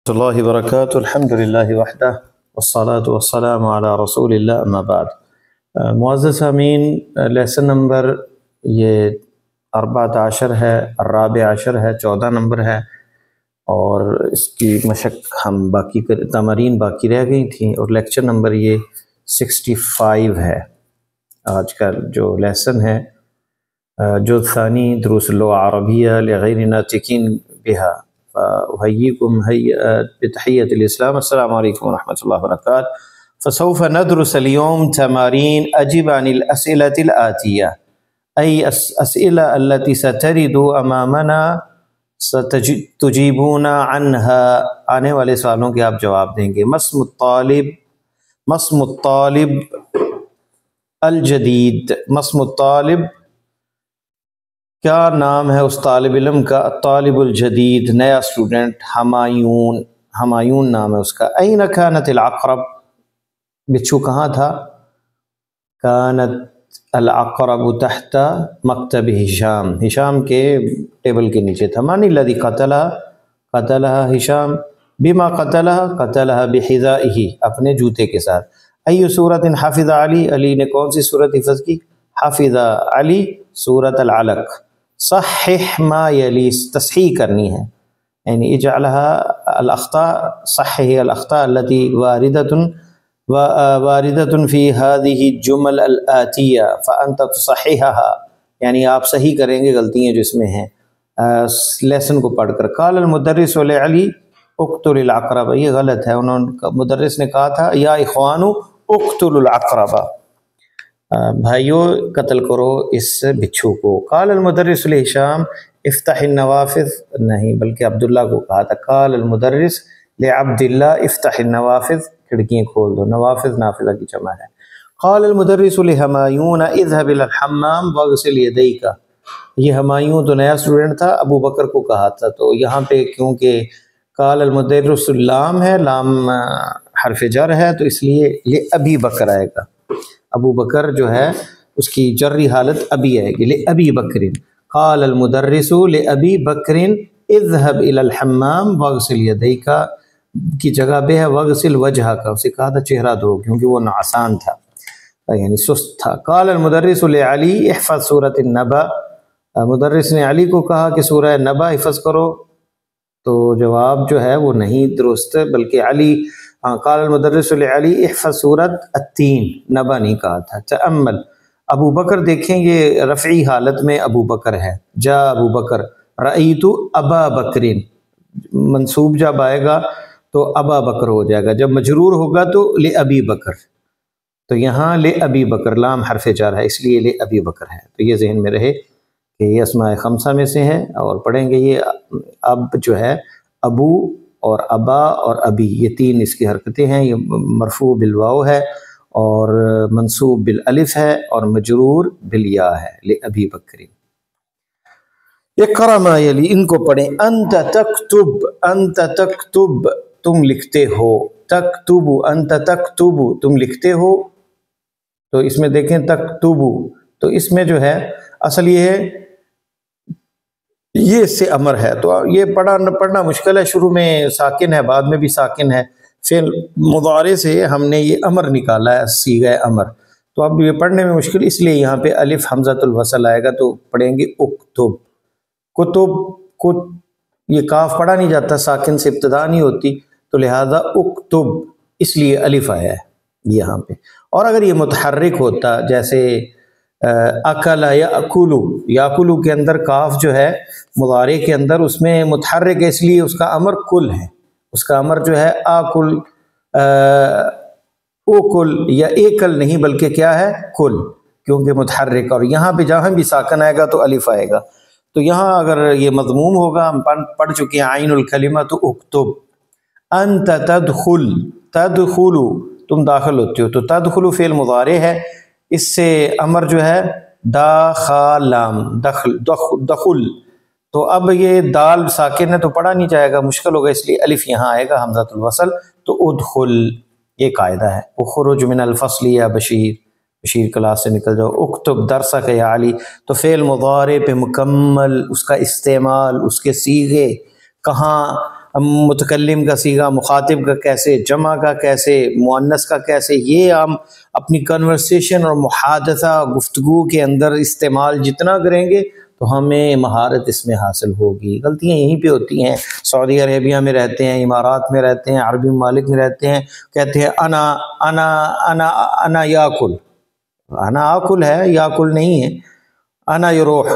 اللہ وبرکاتہ الحمد للہ وحدہ والصلاة والسلام علی رسول اللہ اما بعد۔ معزز سامعین، لیسن نمبر یہ 14 ہے، الرابع عشر ہے، 14 نمبر ہے، اور اس کی مشق ہم باقی تمارین باقی رہ گئی تھیں، اور لیکچر نمبر یہ 65 ہے۔ آج کا جو لیسن ہے جو ثانی دروس اللغة العربية لغير ناطقين بها، فأحييكم بتحية الإسلام، السلام عليكم ورحمة الله وبركاته. فسوف ندرس اليوم تمارين أجب عن الأسئلة الآتية، أي الأسئلة التي سترد أمامنا ستجيبون عنها، آنے والے سوالوں کے آپ جواب دیں گے۔ ما اسم الطالب الجدید، ما اسم الطالب، کیا نام ہے اس طالب علم کا؟ الطالب الجدید، نیا اسٹوڈنٹ، ہمایون نام ہے اس کا۔ این کانت العقرب، بچھو کہاں تھا؟ کانت العقرب تحت مکتب ہشام کے ٹیبل کے نیچے تھا۔ من الذی قتلها ہشام، بما قتلها بحذائه، اپنے جوتے کے ساتھ۔ ای سورۃ حفظ علی نے کون سی سورت حفظ کی؟ حفظ علی سورۃ العلق۔ صحح ما یلی، تصحیح کرنی ہے، یعنی اجعلها الاخطاء، صحح الاخطاء التي واردة في هذه الجمل الآتية فأنت تصححها، یعنی آپ صحیح کریں گے غلطیاں جو اس میں ہیں لیسن کو پڑھ کر۔ قال المدرس لعلی اقتل العقرب، یہ غلط ہے، مدرس نے کہا تھا یا اخوانو اقتل العقرب، بھائیو قتل کرو اس بچھو کو۔ قال المدرس لہشام افتح النوافذ، نہیں بلکہ عبداللہ کو کہا تھا۔ قال المدرس لعبداللہ افتح النوافذ، کھڑکیاں کھول دو، نوافذ نافذہ کی جمع ہے۔ قال المدرس لہمایون اذهب الى الحمام واغسل یدیک، یہ ہمایون تو نیا اسٹوڈنٹ تھا، ابو بکر کو کہا تھا، تو یہاں پہ کیونکہ قال المدرس لام ہے، لام حرف جر ہے، تو اس لیے لأبی بکر آئے گا، ابو بکر جو ہے اس کی جری حالت ابی آئے گی، لأبی بکر۔ قال المدرس لأبی بکر اذهب الى الحمام واغسل یدیک کی جگہ پہ ہے واغسل وجہک، اسے کہا تھا چہرہ دھو، کیونکہ وہ نعسان تھا یعنی سست تھا۔ قال المدرس لعلی احفظ سورۃ النبأ، مدرس نے علی کو کہا کہ سورہ نبأ حفظ کرو، تو جواب جو ہے وہ نہیں درست، بلکہ علی، قال المدرس لعلی احفظ سورۃ التین، نبأ نہیں کہا تھا۔ تأمل، ابو بکر دیکھیں یہ رفعی حالت میں ابو بکر ہے، جا ابو بکر، رأیت ابا بکر، منصوب جب آئے گا تو ابا بکر ہو جائے گا، جب مجرور ہوگا تو لأبی بکر، تو یہاں لأبی بکر لام حرف جر ہے، اس لیے لأبی بکر ہے، تو یہ ذہن میں رہے کہ یہ اسماء خمسہ میں سے ہے، اور پڑھیں گے یہ اب جو ہے ابو اور ابا اور ابی، یہ تین اس کی حرکتیں ہیں، یہ مرفوع بالواو ہے اور منصوب بالالف ہے اور مجرور بالیا ہے، لأبی بکر۔ اقرأ ما یلی، ان کو پڑھیں۔ انت تکتب، انت تکتب، تم لکھتے ہو، تکتب، انت تکتب، تم لکھتے ہو، تو اس میں دیکھیں تکتب، تو اس میں جو ہے اصل یہ ہے، یہ اس سے امر ہے، تو یہ پڑھنا مشکل ہے، شروع میں ساکن ہے، بعد میں بھی ساکن ہے، فعل مضارع سے ہم نے یہ امر نکالا ہے، صیغہ امر، تو اب یہ پڑھنے میں مشکل، اس لیے یہاں پہ الف حمزۃ الوصل آئے گا، تو پڑھیں گے اکتب، کتب، یہ کاف پڑھا نہیں جاتا، ساکن سے ابتدا نہیں ہوتی، تو لہذا اکتب، اس لیے الف آیا ہے یہاں پہ۔ اور اگر یہ متحرک ہوتا، جیسے اکل یاکلو، یاکلو کے اندر کاف جو ہے مضارع کے اندر اس میں متحرک ہے، اس لیے اس کا امر کل ہے، اس کا امر جو ہے آکل، اوکل یا ایکل نہیں بلکہ کیا ہے؟ کل، کیونکہ متحرک، اور یہاں پہ جہاں بھی ساکن آئے گا تو الف آئے گا، تو یہاں اگر یہ مضموم ہوگا، ہم پڑھ چکے ہیں عین الکلمہ، تو اکتب۔ انت تدخل، تدخل، تم داخل ہوتے ہو، تو تدخل فعل مضارع ہے، اس سے امر جو ہے داخلام، دخل، تو اب یہ دال ساکن ہے تو پڑھا نہیں جائے گا، مشکل ہوگا، اس لیے الف یہاں آئے گا حمزۃ الوصل، تو ادخل، یہ قاعدہ ہے۔ اخرج من الفصل یا بشیر، بشیر کلاس سے نکل جاؤ۔ اکتب درسک یا علی، تو فعل مضارع پہ مکمل اس کا استعمال، اس کے صیغے کہاں متکلم کا صیغہ، مخاطب کا کیسے، جمع کا کیسے، مؤنث کا کیسے، یہ ہم اپنی کنورسیشن اور محادثہ گفتگو کے اندر استعمال جتنا کریں گے تو ہمیں مہارت اس میں حاصل ہوگی۔ غلطیاں یہیں پہ ہوتی ہیں، سعودی عربیہ میں رہتے ہیں، امارات میں رہتے ہیں، عربی ممالک میں رہتے ہیں، کہتے ہیں انا یاکل، انا آکل ہے، یاکل نہیں ہے، انا یروح،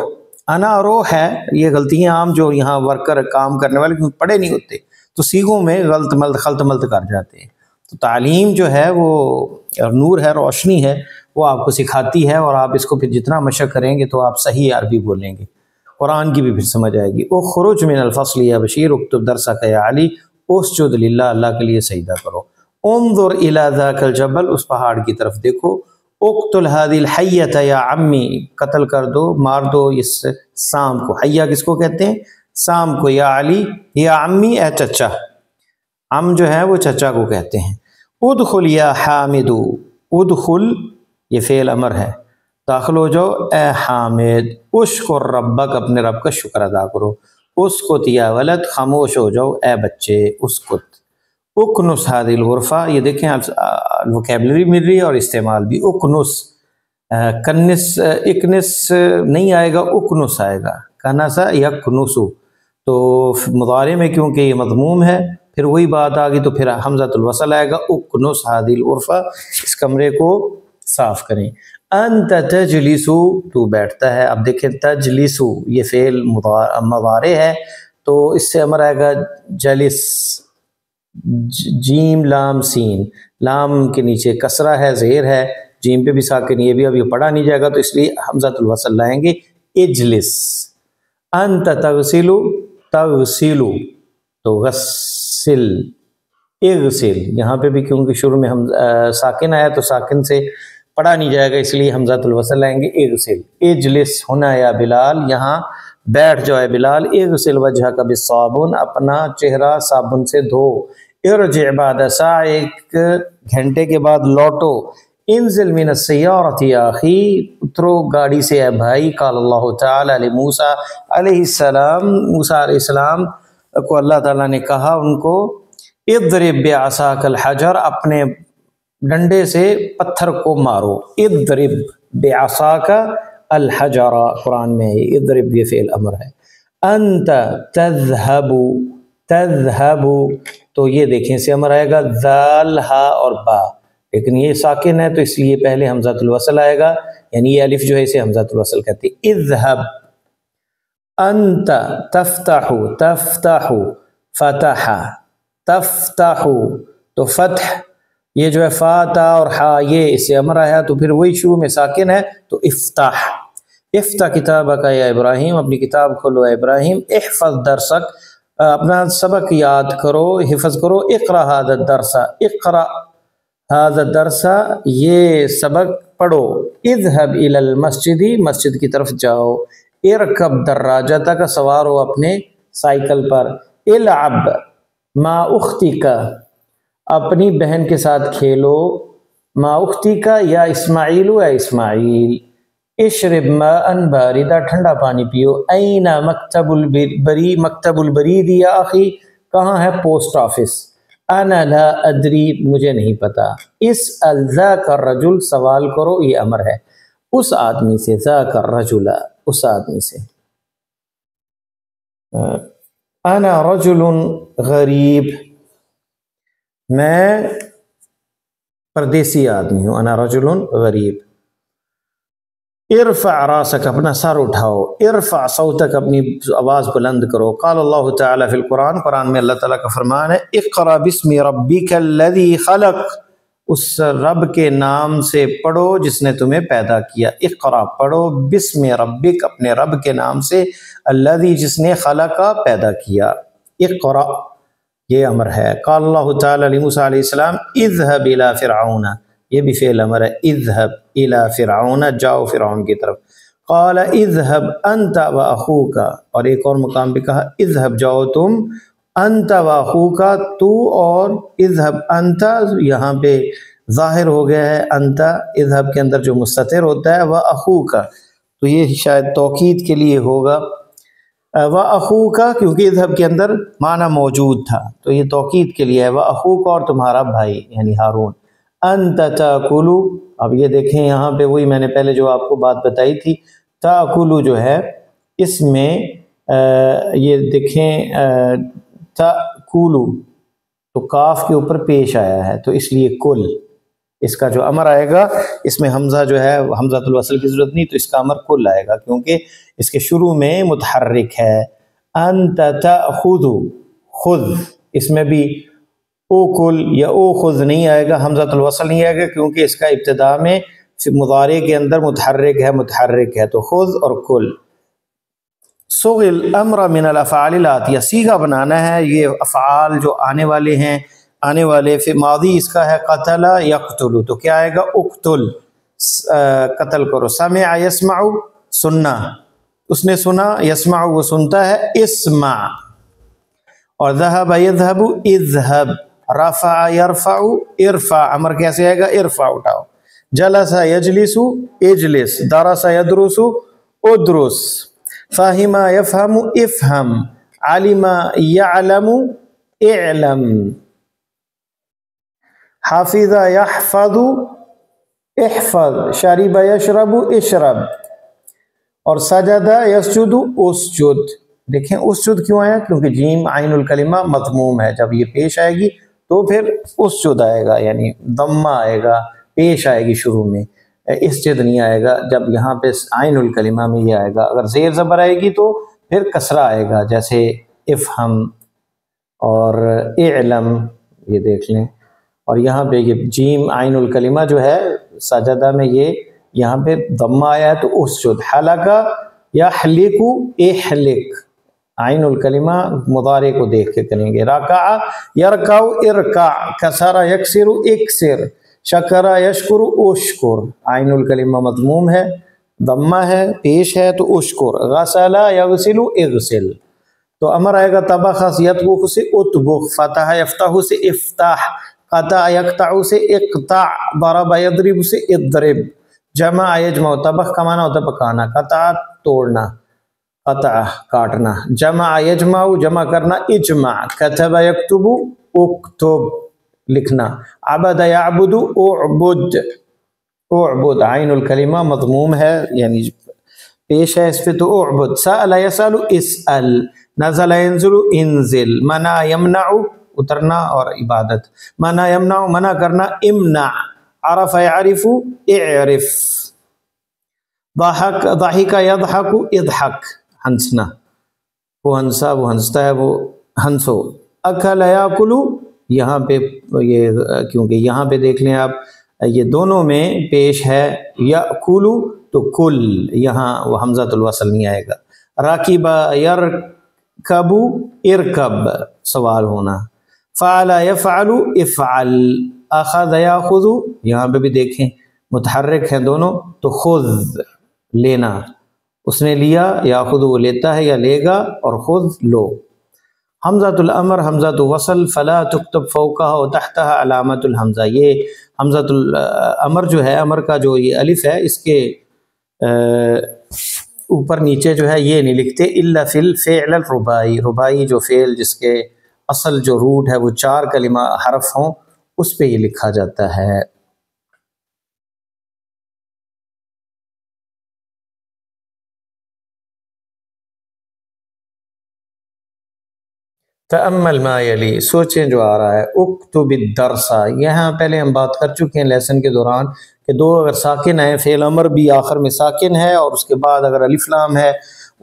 انا روح ہے۔ یہ غلطیاں عام جو یہاں ورکر کام کرنے والے کیونکہ پڑھے نہیں ہوتے تو صیغوں میں خلط ملط کر جاتے ہیں۔ تو تعلیم جو ہے وہ نور ہے، روشنی ہے، وہ آپ کو سکھاتی ہے، اور آپ اس کو پھر جتنا مشق کریں گے تو آپ صحیح عربی بولیں گے، قرآن کی بھی پھر سمجھ آئے گی۔ اخرج من الفصل یا بشیر اکتب درسک یا علی اسجد للہ، اللہ کے لیے سجدہ کرو۔ انظر الی ذاک الجبل، اس پہاڑ کی طرف دیکھو۔ اقتل هذه الحیۃ یا عمی، قتل کر دو، مار دو اس سام کو۔ حیہ کس کو کہتے ہیں؟ سام کو۔ یا علی، یا عمی، اے چچا، عم جو ہے وہ چچا کو کہتے ہیں۔ ادخل یا حامد، ادخل یہ فعل امر ہے، داخل ہو جاؤ اے حامد۔ اشکر ربک، اپنے رب کا شکر ادا کرو۔ اسکت یا ولد، خاموش ہو جاؤ اے بچے، اسکت۔ اکنس هذه الغرفہ، یہ دیکھیں وکیبلری مل رہی ہے اور استعمال بھی۔ اکنس، کنس اکنس نہیں آئے گا، اکنس آئے گا، کنسا یا کنسو۔ تو مضارع میں کیونکہ یہ مضموم ہے پھر وہی بات آ گئی تو پھر حمزۃ الوصل آئے گا۔ اکنس هذه الغرفہ، اس کمرے کو صاف کریں۔ انت تجلسو، تو بیٹھتا ہے۔ اب دیکھیں تجلسو یہ فعل مضارع ہے تو اس سے امر آئے گا جلس، جیم لام سین، لام کے نیچے کسرہ ہے، زیر ہے، جیم پہ بھی ساکن، یہ بھی اب یہ پڑھا نہیں جائے گا تو اس لیے حمزۃ الوصل لائیں گے۔ اجلس۔ انت تغسلو، تغسلو تو غسل، اغسل، یہاں پہ بھی کیونکہ شروع میں ہم ساکن آیا تو ساکن سے پڑھا نہیں جائے گا اس لیے حمزۃ الوصل لائیں گے۔ اغسل۔ اجلس ہونا یا بلال، یہاں بیٹھ جاؤ اے بلال۔ اغسل وجہک بالصابن، اپنا چہرہ صابن سے دھو۔ ارجع بعد ساعہ، ایک گھنٹے کے بعد لوٹو۔ انزل من السیارۃ یا اخی، اترو گاڑی سے اے بھائی۔ قال اللہ تعالی لموسیٰ علیہ السلام، موسیٰ علیہ السلام کو اللہ تعالیٰ نے کہا ان کو، اضرب بعصاک الحجر، اپنے ڈنڈے سے پتھر کو مارو۔ اضرب بعصاک الحجر، قرآن میں ہے، اضرب یہ فعل امر ہے۔ انت تذهب، تذهب تو یہ دیکھیں سے امر آئے گا ذال ہا اور با، لیکن یہ ساکن ہے تو اس لیے پہلے حمزۃ الوصل آئے گا، یعنی یہ الف جو ہے اسے حمزۃ الوصل کہتے ہیں۔ اذهب۔ انت تفتح، تفتح، فتح، تفتح تو فتح، یہ جو ہے فاتا اور ہا یہ اس سے امر آیا تو پھر وہی شروع میں ساکن ہے تو افتح۔ افتح کتابک یا ابراہیم، اپنی کتاب کھولو اے ابراہیم۔ احفظ درسک، اپنا سبق یاد کرو، حفظ کرو۔ اقرأ هذا الدرس، اقرأ هذا الدرس، یہ سبق پڑھو۔ اذهب الى المسجد، مسجد کی طرف جاؤ۔ ارکب دراجتک، سوار ہو اپنے سائیکل پر۔ العب مع اختک، اپنی بہن کے ساتھ کھیلو۔ مع اختک یا اسماعیل، یا اسماعیل۔ اشرب ماء باردا، ٹھنڈا پانی پیو۔ این مکتب البری، مکتب البرید یا اخی، کہاں ہے پوسٹ آفس۔ انا لا ادری، مجھے نہیں پتا۔ اسأل ذاک الرجل، سوال کرو، یہ امر ہے، اس آدمی سے، ذاک الرجل، اس آدمی سے۔ انا رجل غریب، میں پردیسی آدمی ہوں۔ انا رجل غریب۔ ارفع راسک، اپنا سر اٹھاؤ۔ ارفع صوتک، اپنی آواز بلند کرو۔ قال اللہ تعالیٰ فی القرآن، قرآن میں اللہ تعالیٰ کا فرمان ہے، اقرأ باسم ربک الذی خلق، اس رب کے نام سے پڑھو جس نے تمہیں پیدا کیا۔ اقرأ پڑھو، باسم ربک، اپنے رب کے نام سے، الذی جس نے خلق پیدا کیا۔ اقرأ یہ امر ہے۔ قال اللہ تعالیٰ لموسیٰ علیہ السلام، اذهب الى فرعون، یہ بھی فعل امر ہے، اذهب الى فرعون، جاؤ فرعون کی طرف۔ قال اذهب انت واخوک، اور ایک اور مقام بھی کہا اذهب، جاؤ تم، انت واخوک، تو اور، اذهب انت یہاں پہ ظاہر ہو گیا ہے، انت اذهب کے اندر جو مستتر ہوتا ہے، واخوک تو یہ شاید توکید کے لیے ہوگا۔ وَأَخُوكَ کیونکہ اذهب کے اندر معنی موجود تھا تو یہ توکید کے لیے ہے، وَأَخُوكَ اور تمہارا بھائی یعنی ہارون، أَنْتَ تَأْكُلُ اب یہ دیکھیں یہاں پہ وہی میں نے پہلے جو آپ کو بات بتائی تھی، تَأْكُلُ جو ہے اس میں یہ دیکھیں تَأْكُلُ تو کاف کے اوپر پیش آیا ہے تو اس لیے کل، اس کا جو امر آئے گا اس میں حمزہ جو ہے حمزۃ الوصل کی ضرورت نہیں، تو اس کا امر کل آئے گا کیونکہ اس کے شروع میں متحرک ہے۔ انت تأخذ خذ، اس میں بھی او کل یا او خذ نہیں آئے گا، حمزۃ الوصل نہیں آئے گا کیونکہ اس کا ابتدا میں مضارع کے اندر متحرک ہے تو خذ اور کل۔ صغ الامر من الافعال الاتیہ، سیغہ بنانا ہے یہ افعال جو آنے والے ہیں، آنے والے فی ماضی اس کا ہے قتل یقتل تو کیا آئے گا اقتل، قتل کرو۔ سمع یسمع سننا، اس نے سنا، یسمع وہ سنتا ہے، اسمع۔ اور ذهب یذهب اذهب، رفع یرفع ارفع، امر کیسے آئے گا ارفع اٹھاؤ۔ جلس یجلس اجلس، درس یدرس ادرس، فهم یفهم افهم، علم یعلم اعلم، حافظ یحفظ احفظ، شرب یشرب اشرب، اور سجد یسجد اسجد۔ دیکھیں اسجد کیوں آیا؟ کیونکہ جیم عین الکلمہ مضموم ہے، جب یہ پیش آئے گی تو پھر اسجد آئے گا، یعنی ضمہ آئے گا، پیش آئے گی شروع میں، اسجد نہیں آئے گا جب یہاں پہ عین الکلمہ میں یہ آئے گا۔ اگر زیر زبر آئے گی تو پھر کسرہ آئے گا، جیسے افہم اور اعلم، یہ دیکھ لیں۔ اور یہاں پہ یہ جیم عین الکلمہ جو ہے سجدہ میں یہ یہاں پہ ضمہ آیا ہے تو اسجد۔ حلقہ یحلق احلق، عین الکلمہ مضارع کو دیکھ کے کریں گے۔ رکع یرکع ارکع، کسر یکسر اکسر، شکر یشکر اشکر، عین الکلمہ مضموم ہے، ضمہ ہے، پیش ہے تو اشکر۔ غسل یغسل اغسل، تو امر آئے گا طبخ یطبخ سے اطبخ، فتح یفتح سے افتح، قطع یقطع سے اقطع، ضرب یضرب سے اضرب۔ جمع یجمع، طبخ کا معنی ہوتا ہے پکانا، قطع توڑنا، قطع کاٹنا، جمع یجمع جمع کرنا، اجمع، کتب یکتب اکتب لکھنا، عبد یعبد اعبد، اعبد عین الکلمہ مضموم ہے یعنی پیش ہے اس پہ تو اعبد۔ سأل یسأل اسأل، نزل ينزل انزل، منع یمنع اترنا اور عبادت، منع یمنع منع کرنا، امنع، عرف یعرف اعرف، ضحک ضحک یضحک اضحک، ہنسنا، وہ ہنسا وہ ہنستا ہے وہ ہنسو۔ اکل یاکل، یہاں پہ یہ کیونکہ یہاں پہ دیکھ لیں آپ یہ دونوں میں پیش ہے یاکل تو کل، یہاں وہ حمزۃ الوصل نہیں آئے گا۔ راکب یرکب ارکب، سوال ہونا۔ فعل یفعل افعل، اخذ یاخذ، یہاں پہ بھی دیکھیں متحرک ہیں دونوں تو خذ لینا، اس نے لیا، یاخذ وہ لیتا ہے یا لے گا، اور خذ لو۔ حمزۃ الامر حمزۃ وصل، فلا تکتب فوقها وتحتها علامت الحمزہ، یہ حمزۃ الامر جو ہے، امر کا جو یہ الف ہے اس کے اوپر نیچے جو ہے یہ نہیں لکھتے، الا فی الفعل الرباعی، رباعی جو فعل جس کے اصل جو روٹ ہے وہ 4 کلمہ حرف ہوں اس پہ یہ لکھا جاتا ہے۔ تأمل ما یلی، سوچیں جو آ رہا ہے۔ اکتب الدرس، یہاں پہلے ہم بات کر چکے ہیں لیسن کے دوران کہ دو اگر ساکن ہے، فعل امر بھی آخر میں ساکن ہے اور اس کے بعد اگر الف لام ہے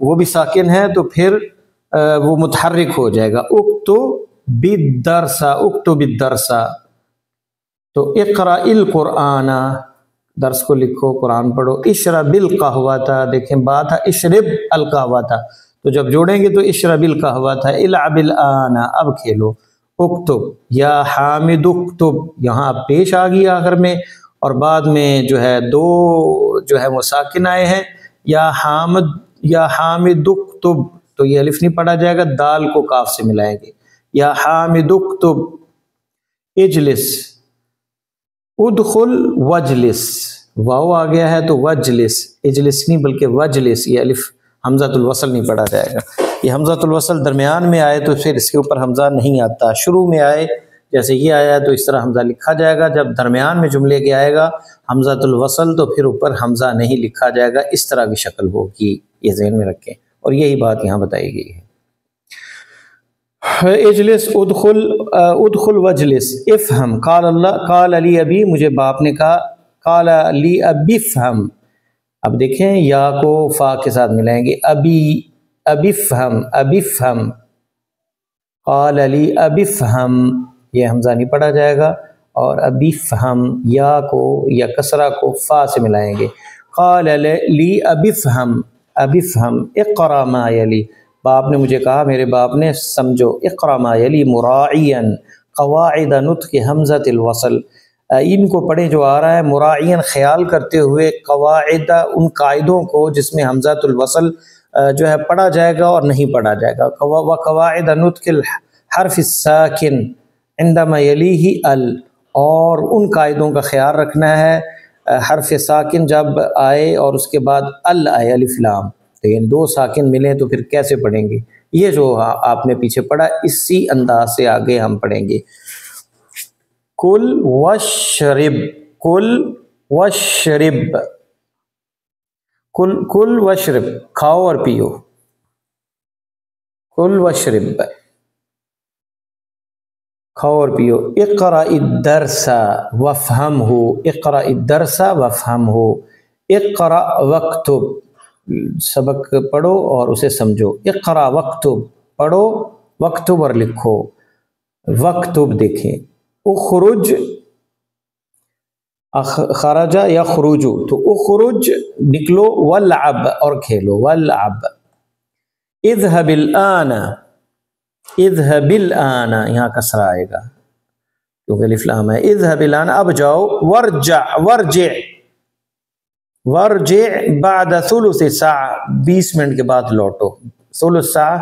وہ بھی ساکن ہے تو پھر وہ متحرک ہو جائے گا۔ اکتب الدرس، اکتب الدرس، تو اقرأ القرآن، درس کو لکھو، قرآن پڑھو۔ اشرب القہوۃ، دیکھیں بات ہے اشرب القہوۃ، تو جب جوڑیں گے تو اشرب القہوۃ، العب الآن، اب کھیلو۔ اکتب یا حامد اکتب، یہاں پیش آ گئی آخر میں اور بعد میں جو ہے دو جو ہے وہ ساکن آئے ہیں، یا حامد اکتب، تو یہ الف نہیں پڑھا جائے گا، دال کو کاف سے ملائیں گے۔ یا حامد اکتب اجلس، ادخل وجلس، واو آ گیا ہے تو وجلس، اجلس نہیں بلکہ وجلس، یہ الف حمزۃ الوصل نہیں پڑھا جائے گا۔ یہ حمزۃ الوصل درمیان میں آئے تو پھر اس کے اوپر حمزہ نہیں آتا، شروع میں آئے جیسے یہ آیا تو اس طرح حمزہ لکھا جائے گا، جب درمیان میں جملے کے آئے گا حمزۃ الوصل تو پھر اوپر حمزہ نہیں لکھا جائے گا، اس طرح کی شکل ہوگی، یہ ذہن میں رکھیں، اور یہی بات یہاں بتائی گئی ہے۔ اجلس ادخل وجلس افہم، قال علی ابی، مجھے باپ نے کہا، قال علی ابی فہم، اب دیکھیں یا کو فا کے ساتھ ملائیں گے، ابی فہم، ابی فہم، قال علی ابی فہم، یہ حمزہ نہیں پڑھا جائے گا، اور ابی فہم یا کو یا کسرہ کو فا سے ملائیں گے، قال لی ابی فہم، ابی فہم اقرا ما یلی، باپ نے مجھے کہا، میرے باپ نے، سمجھو، اقرا ما یلی مراعیا قواعد نطق حمزۃ الوصل، ان کو پڑھیں جو آ رہا ہے، مراعین خیال کرتے ہوئے، قواعد ان قاعدوں کو جس میں حمزۃ الوصل جو ہے پڑھا جائے گا اور نہیں پڑھا جائے گا، وقواعد نطق الحرف الساکن عندما یلیہ ال، اور ان قاعدوں کا خیال رکھنا ہے حرف ساکن جب آئے اور اس کے بعد ال آئے، الف لام، تو یہ دو ساکن ملیں تو پھر کیسے پڑھیں گے، یہ جو آپ نے پیچھے پڑھا اسی انداز سے آگے ہم پڑھیں گے۔ کل وشرب، کل وشرب، کل وشرب، کھاؤ اور پیو، کل وشرب، کھاؤ اور پیو، اقرأ الدرس وافہمہ، اقرأ الدرس وافہمہ، اقرأ واکتب، سبق پڑھو اور اسے سمجھو، اقرأ واکتب، پڑھو، واکتب اور لکھو، واکتب دیکھیں، اخرج، خرج یا خروج، تو اخرج نکلو، والعب اور کھیلو، والعب، اذهب الآن، اذهب الآن، یہاں کسرہ آئے گا کیونکہ الف لام ہے، اذهب الآن، اب جاؤ، ورجع، ورجع، ورجع بعد ثلث ساعة، 20 منٹ کے بعد لوٹو، ثلث ساعہ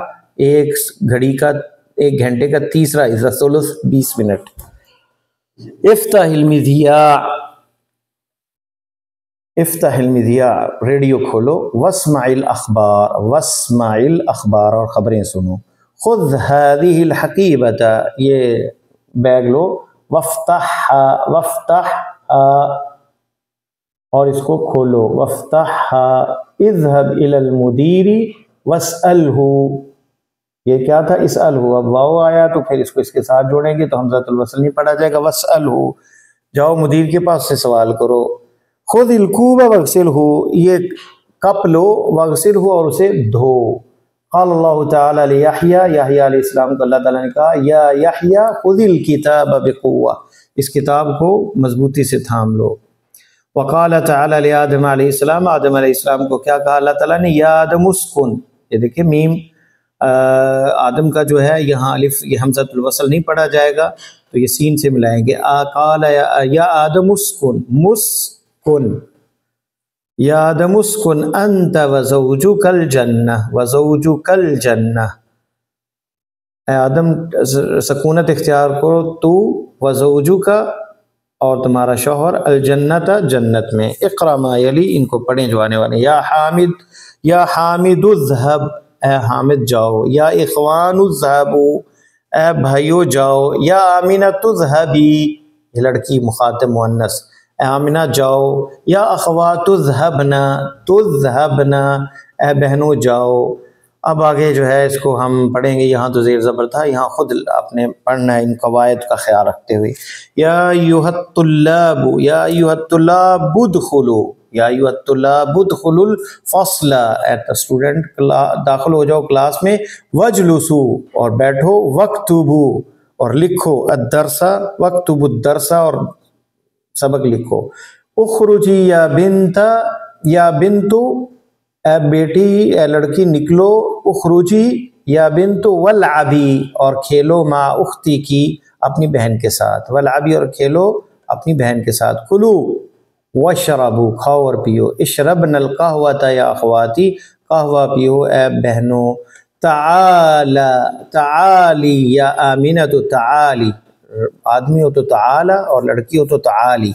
ایک گھڑی کا، ایک گھنٹے کا تیسرا حصہ، ثلث 20 منٹ، افتح المذیاع، افتح المذیاع، ریڈیو کھولو، واسمع الاخبار، واسمع الاخبار، اور خبریں سنو، خذ هذه الحقیبۃ، یہ بیگ لو، وافتحها، وافتحها، اور اس کو کھولو، وافتحها، اذهب الى المدیر واسألہ، یہ کیا تھا، اسألہ، اب واو آیا تو پھر اس کو اس کے ساتھ جوڑیں گے تو حمزۃ الوصل نہیں پڑھا جائے گا، واسألہ، جاؤ مدیر کے پاس سے سوال کرو، خذ الکوب واغسلہ، یہ کپ لو، واغسلہ، اور اسے دھو، قال اللہ تعالیٰ لیحییٰ، یحییٰ علیہ السلام کو اللہ تعالیٰ نے کہا، یا یحییٰ خذ الکتاب بقوہ، اس کتاب کو مضبوطی سے تھام لو، وقال تعالیٰ لآدم علیہ السلام، آدم علیہ السلام کو کیا کہا اللہ تعالیٰ نے، یا آدم اسکن، یہ دیکھیں میم آدم کا جو ہے یہاں الف، یہ حمزۃ الوصل نہیں پڑھا جائے گا تو یہ سین سے ملائیں گے، قال یا آدم اسکن، مسکن، یا آدم اسکن انت وزوجک الجنہ، وزوجک الجنہ، اے آدم سکونت اختیار کرو تو، وزوجک، اور تمہارا شوہر، الجنت، جنت میں، اقرأ ما یلی، ان کو پڑھیں جو آنے والے، یا حامد، یا حامد اذهب، اے حامد جاؤ، یا اخوان اذهبوا، اے بھائیو جاؤ، یا آمنۃ اذهبی، یہ لڑکی مخاطب مؤنث، اے آمنہ جاؤ، یا اخوات اذهبنا، تذهبنا، اے بہنوں جاؤ، اب آگے جو ہے اس کو ہم پڑھیں گے، یہاں تو زیر زبر تھا، یہاں خود آپ نے پڑھنا ہے ان قواعد کا خیال رکھتے ہوئے، یا ایھا الطلاب، یا ایھا الطلاب ادخلوا، یا ایھا الطلاب ادخلوا الفصل، اے اسٹوڈنٹ داخل ہو جاؤ کلاس میں، واجلسوا، اور بیٹھو، واکتبوا، اور لکھو، الدرس، واکتبوا الدرس، اور سبق لکھو، اخرجی یا بنت، یا بنتو، اے بیٹی، اے لڑکی نکلو، اخرجی یا بنت، والعبی، اور کھیلو، ما اختی کی، اپنی بہن کے ساتھ، والعبی، اور کھیلو اپنی بہن کے ساتھ، کلو واشربوا، کھاؤ اور پیو، اشربن القہوۃ یا اخواتی، قہوہ پیو اے بہنوں، تعالی، تعالی، یا آمنۃ تعالی، آدمی ہو تو تعالی اور لڑکی ہو تو تعالی،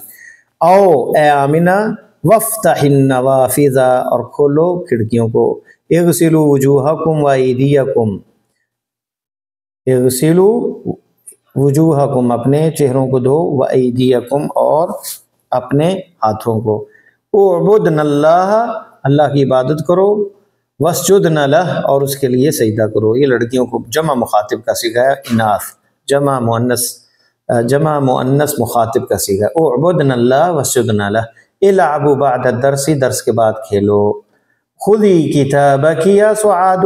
او اے آمنہ، وافتح النوافذ، اور کھولو کھڑکیوں کو، اغسلوا وجوہکم وایدیکم، اغسلوا وجوہکم اپنے چہروں کو دھو، وایدیکم اور اپنے ہاتھوں کو، اعبدن اللہ اللہ کی عبادت کرو، واسجدن لہ اور اس کے لیے سجدہ کرو۔ یہ لڑکیوں کو جمع مخاطب کا صیغہ ہے، اناث جمع مؤنث مخاطب کا صیغہ، اعبدن اللہ واسجدن لہ، العبوا بعد الدرس درس کے بعد کھیلو، خذی کتابک یا سعاد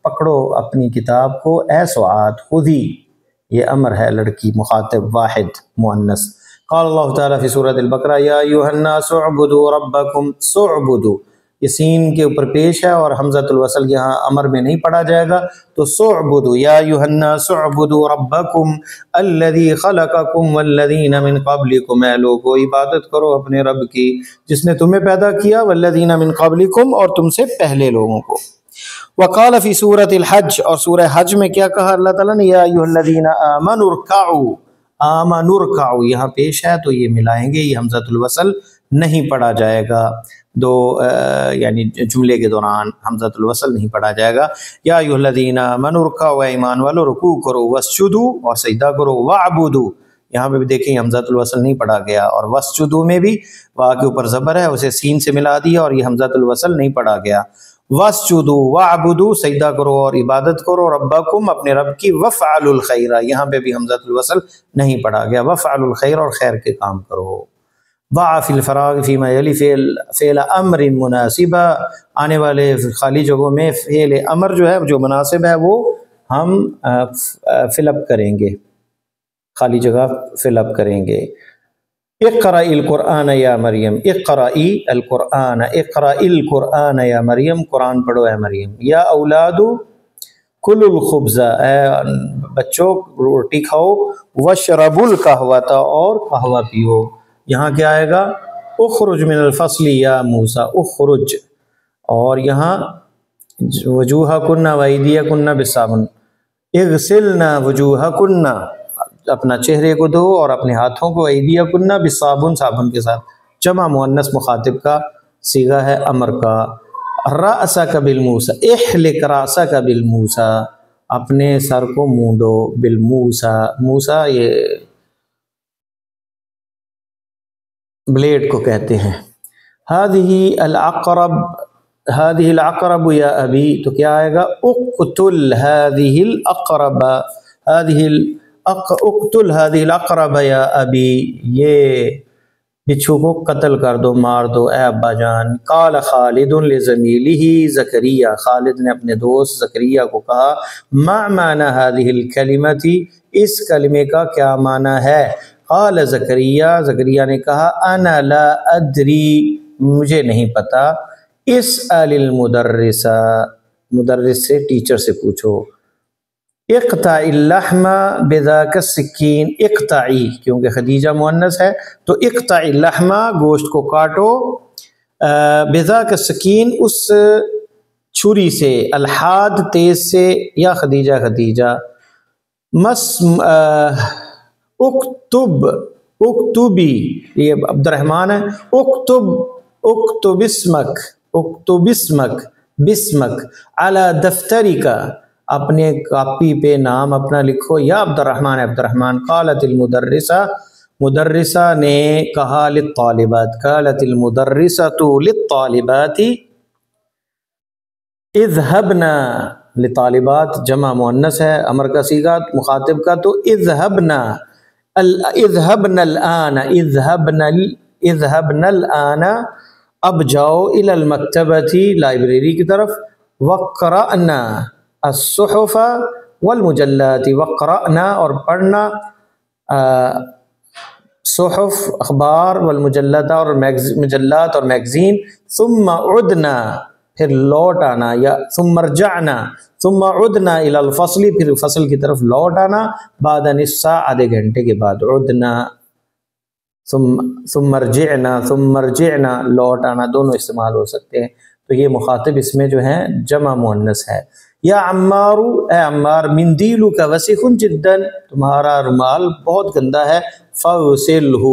پکڑو اپنی کتاب کو اے سعاد، خذی یہ امر ہے، لڑکی مخاطب واحد مؤنث۔ قال اللہ تعالیٰ فی سورۃ البقرہ یا ایھا الناس اعبدوا ربکم، سعبدوا یہ سین کے اوپر پیش ہے اور حمزۃ الوصل یہاں امر میں نہیں پڑھا جائے گا، تو سعبدوا یا ایھا الناس اعبدوا ربکم الذی خلقکم والذین من قبلکم، اے لوگو عبادت کرو اپنے رب کی جس نے تمہیں پیدا کیا، والذین من قبلکم اور تم سے پہلے لوگوں کو۔ وقال فی سورۃ الحج اور سورہ حج میں کیا کہا اللہ تعالیٰ نے، یا ایھا الذین آمنوا ارکعوا، آمنوا ارکعوا یہاں پیش ہے تو یہ ملائیں گے، یہ حمزۃ الوصل نہیں پڑھا جائے گا، یعنی جملے کے دوران حمزۃ الوصل نہیں پڑھا جائے گا۔ یا ایھا الذین آمنوا ارکعوا، ایمان والو رکوع کرو، واسجدوا اور سجدہ کرو، واعبدوا یہاں پہ بھی دیکھیں حمزۃ الوصل نہیں پڑھا گیا، اور واسجدوا میں بھی واو کے اوپر زبر ہے اسے سین سے ملا دیا اور یہ حمزۃ الوصل نہیں پڑھا گیا۔ واسجدوا واعبدوا سجدہ کرو اور عبادت کرو، ربکم اپنے رب کی، وافعلوا الخیر یہاں پہ بھی حمزۃ الوصل نہیں پڑھا گیا، وافعلوا الخیر اور خیر کے کام کرو۔ ضع فی الفراغ فیما یلی فعل امر مناسبہ، آنے والے خالی جگہوں میں فعل امر جو ہے جو مناسب ہے وہ ہم فل اپ کریں گے، خالی جگہ فل اپ کریں گے۔ اقرأ القرآن یا مریم، اقرأی القرآن، اقرأ القرآن یا مریم قرآن پڑھو اے مریم۔ یا اولاد کل الخبز، اے بچوں روٹی کھاؤ، واشربوا القہوۃ اور قہوہ پیو۔ یہاں کیا آئے گا، اخرج من الفصل یا موسیٰ، اخرج، اور یہاں وجوہکن وایدیکن بالصابن، اغسلن وجوہکن اپنا چہرے کو دھو اور اپنے ہاتھوں کو، ایدیکن بالصابن صابن کے ساتھ، جمع مؤنث مخاطب کا صیغہ ہے امر کا۔ رأسک بالموسیٰ، احلق رأسک بالموسیٰ اپنے سر کو مونڈو، بالموسیٰ موسیٰ یہ بلیڈ کو کہتے ہیں۔ هذه العقرب، هذه العقرب یا ابی تو کیا آئے گا، اقتل هذه العقرب، اقتل هذه العقرب یا ابی، یہ بچھو کو قتل کر دو، مار دو اے ابا جان۔ قال خالد لزمیلہ زکریا، خالد نے اپنے دوست زکریا کو کہا، ما معنی هذه الکلمۃ، اس کلمے کا کیا معنی ہے؟ قال زکریا، زکریا نے کہا، انا لا ادری، مجھے نہیں پتا، اسأل المدرس، مدرس سے ٹیچر سے پوچھو۔ اقطع اللحم بذاک السکین، اقطعی کیونکہ خدیجہ مؤنث ہے تو اقطع اللحم گوشت کو کاٹو، بذاک السکین اس چھری سے، الحاد تیز سے، یا خدیجہ اکتب، اکتبی یہ عبد الرحمن ہے، اکتب اسمک، اکتب اسمک بسمک علی دفترک، اپنے کاپی پہ نام اپنا لکھو، یا عبد الرحمن، عبد الرحمن۔ قالت المدرسہ، مدرسہ نے کہا، للطالبات، قالت المدرسۃ للطالبات، اذهبنا، لطالبات جمع مؤنث ہے، امر کا صیغہ مخاطب کا، تو اذهبنا، اذهبنا الآن، اذهبنا الآن اب جاؤ، الی المکتبۃ لائبریری کی طرف، وقرأنا الصحف والمجلات، وقرأنا اور پڑھنا، صحف اخبار، والمجلات اور مجلات اور میگزین، ثم عدنا پھر لوٹ آنا، یا ثم رجعنا، ثم عدنا الی الفصل پھر فصل کی طرف لوٹ آنا، بعد نصف ساعہ آدھے گھنٹے کے بعد، عدنا ثم رجعنا لوٹ آنا دونوں استعمال ہو سکتے ہیں، تو یہ مخاطب اس میں جو ہیں جمع مؤنث ہے۔ یا عمار، اے عمار، مندیلک وسخ جدا، تمہارا رومال بہت گندا ہے، فاغسلہ،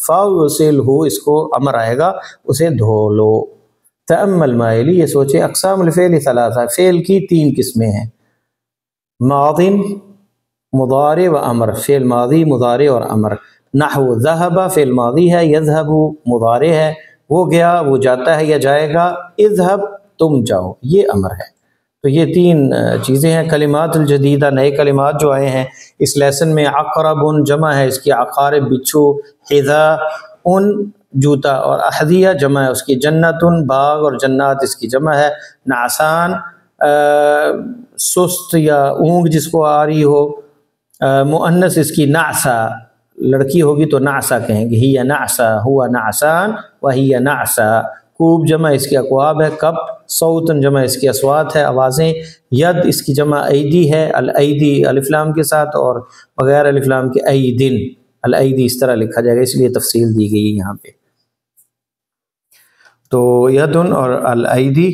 فاغسلہ اس کو امر آئے گا، اسے دھو لو، تأمل ما یلی، یہ سوچیں اقسام الفعل ثلاثہ، فعل کی تین قسمیں ہیں، ماضی، مضارع و امر، فعل ماضی، مضارع اور امر۔ نحو ذہب فعل ماضی ہے، یذہب مضارع ہے، وہ گیا وہ جاتا ہے یا جائے گا، اذہب تم جاؤ یہ امر ہے۔ تو یہ تین چیزیں ہیں۔ کلمات الجدیدہ، نئے کلمات جو آئے ہیں اس لیسن میں، عقرب جمع ہے اس کی عقارب بچھو، حذاء جوتا، اور احذیہ جمع ہے اس کی، جنت باغ اور جنات اس کی جمع ہے، نعسان سست یا اونگ جس کو آ رہی ہو، مؤنث اس کی نعسہ، لڑکی ہوگی تو نعسہ کہیں گے، ہی نعسہ، ہوا نعسان وہی نعسہ۔ کوب جمع اس کی اکواب ہے، کپ، صوتن جمع اس کی اصوات ہے، آوازیں، ید اس کی جمع ایدی ہے، الایدی الف لام کے ساتھ، اور بغیر الف لام کے ایدن، الایدی اس طرح لکھا جائے گا، اس لیے تفصیل دی گئی ہے یہاں پہ۔ تو یدن اور الایدی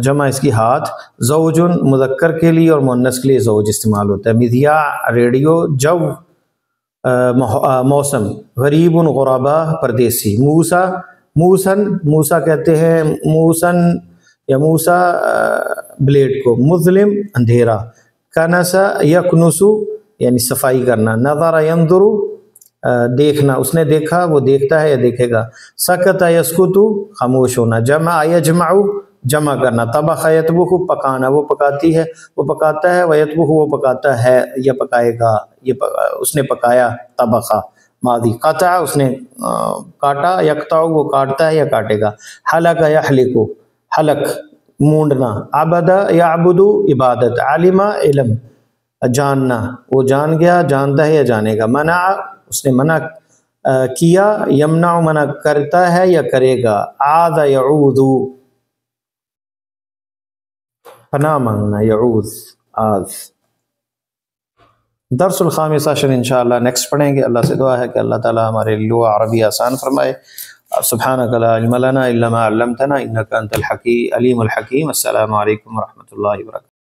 جمع اس کی ہاتھ، زوجن مذکر کے لیے اور مؤنث کے لیے زوج استعمال ہوتا ہے، مذیاع ریڈیو، جو موسم، غریب غربا پردیسی، موسیٰ موسن، موسیٰ کہتے ہیں موسن یا موسیٰ بلیڈ کو، مظلم اندھیرا، کنسا یکنسو یعنی صفائی کرنا، نظر ینظر دیکھنا، اس نے دیکھا وہ دیکھتا ہے یا دیکھے گا، سکت یسکتو خاموش ہونا، جمع یجمع جمع کرنا، طبخ یطبخ پکانا، وہ پکاتی ہے وہ پکاتا ہے، ویطبخ وہ پکاتا ہے یا پکائے گا، اس نے پکایا، طبخہ ماضی، قطع اس نے کاٹا، یقطع وہ کاٹتا ہے یا کاٹے گا، حلق یحلق حلق مونڈنا، عبد یعبد عبادت، علم علم جاننا، وہ جان گیا جانتا ہے یا جانے گا، منع اس نے منع کیا، یمنع منع کرتا ہے یا کرے گا، عاد یعود پناہ مانگنا، یعوذ آذ۔ درس الخامس عشر انشاءاللہ نیکسٹ پڑھیں گے۔ اللہ سے دعا ہے کہ اللہ تعالی ہمارے لغت عربی آسان فرمائے۔ سبحانک لا علم لنا الا ما علمتنا انک انت الحکیم علیم الحکیم۔ السلام علیکم ورحمۃ اللہ وبرکاتہ۔